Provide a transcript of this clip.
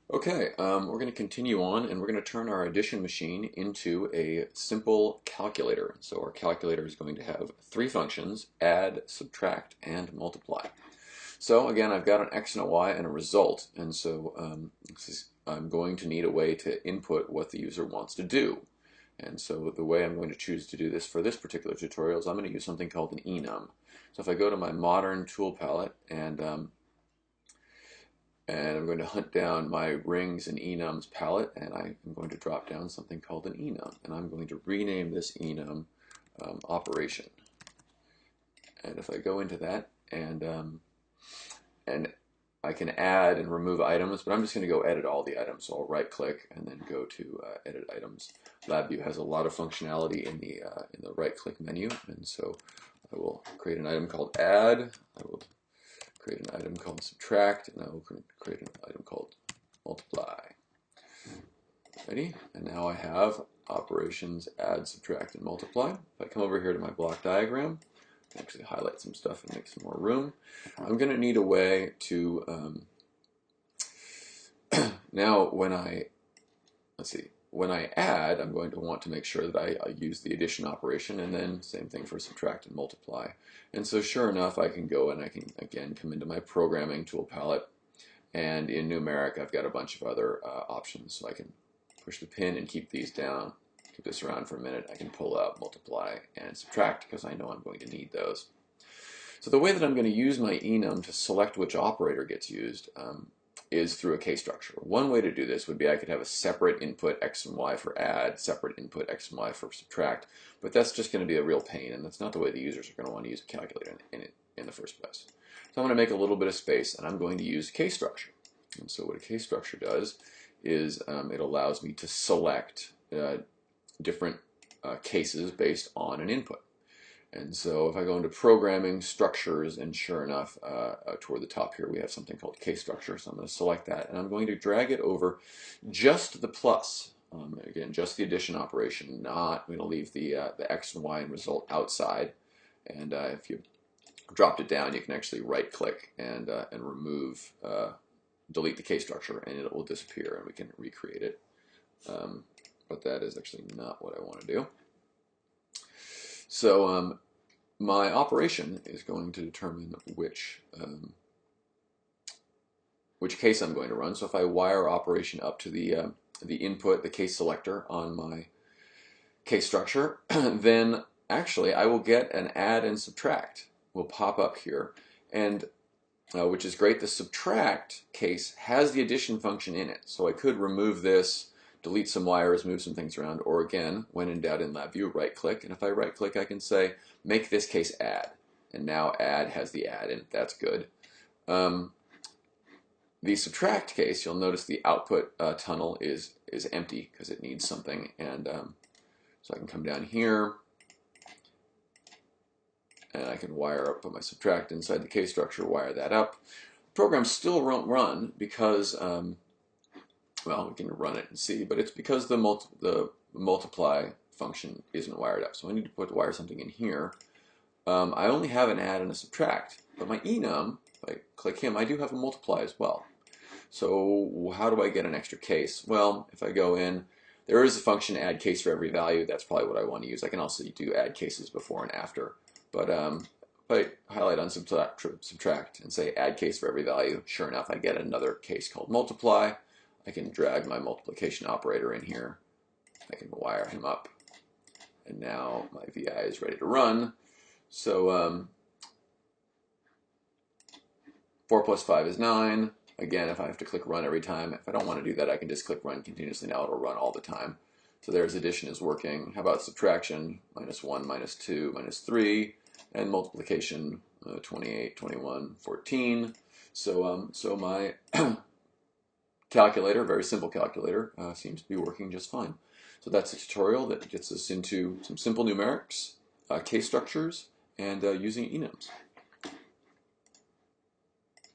Okay, we're going to continue on and we're going to turn our addition machine into a simple calculator. So our calculator is going to have three functions: add, subtract, and multiply. So again, I've got an x and a y and a result, and so I'm going to need a way to input what the user wants to do. And so the way I'm going to choose to do this for this particular tutorial is I'm going to use something called an enum. So if I go to my modern tool palette and I'm going to hunt down my rings and enums palette, and I'm going to drop down something called an enum, and I'm going to rename this enum operation. And if I go into that, and I can add and remove items, but I'm just going to go edit all the items. So I'll right click and then go to edit items. Labview has a lot of functionality in the right click menu, and so I will create an item called add. I will create an item called subtract, and I will create an item called multiply. Ready? And now I have operations add, subtract, and multiply. If I come over here to my block diagram, I can actually highlight some stuff and make some more room. I'm going to need a way to now when I add, I'm going to want to make sure that I use the addition operation, and then same thing for subtract and multiply. And so sure enough, I can go and I can again come into my programming tool palette, and in numeric I've got a bunch of other options. So I can push the pin and keep these down, keep this around for a minute. I can pull out multiply and subtract because I know I'm going to need those. So the way that I'm going to use my enum to select which operator gets used is through a case structure. One way to do this would be I could have a separate input x and y for add, separate input x and y for subtract, but that's just going to be a real pain, and that's not the way the users are going to want to use a calculator in the first place. So I'm going to make a little bit of space, and I'm going to use case structure. And so what a case structure does is it allows me to select different cases based on an input. And so if I go into programming structures, and sure enough, toward the top here we have something called case structure. So I'm going to select that, and I'm going to drag it over just the plus. Again, just the addition operation. Not I'm going to leave the x and y and result outside. And if you dropped it down, you can actually right-click and remove, delete the case structure, and it will disappear, and we can recreate it. But that is actually not what I want to do. So my operation is going to determine which case I'm going to run. So if I wire operation up to the input, the case selector on my case structure, then actually I will get an add and subtract will pop up here, and which is great. The subtract case has the addition function in it, so I could remove this, delete some wires, move some things around, or again, when in doubt in Labview, right-click, and if I right-click, I can say, make this case add, and now add has the add in it. That's good. The subtract case, you'll notice the output tunnel is empty because it needs something, and so I can come down here, and I can wire up my subtract inside the case structure, wire that up. The program still won't run because well, we can run it and see, but it's because the multiply function isn't wired up. So I need to wire something in here. I only have an add and a subtract, but my enum, if I click him, I do have a multiply as well. So how do I get an extra case? Well, if I go in, there is a function add case for every value. That's probably what I want to use. I can also do add cases before and after. But if I highlight on subtract and say add case for every value, sure enough, I get another case called multiply. I can drag my multiplication operator in here. I can wire him up. And now my VI is ready to run. So 4 plus 5 is 9. Again, if I have to click run every time, if I don't want to do that, I can just click run continuously. Now it'll run all the time. So there's addition is working. How about subtraction? Minus 1, minus 2, minus 3. And multiplication, 28, 21, 14. So my calculator, very simple calculator, seems to be working just fine. So that's a tutorial that gets us into some simple numerics, case structures, and using enums.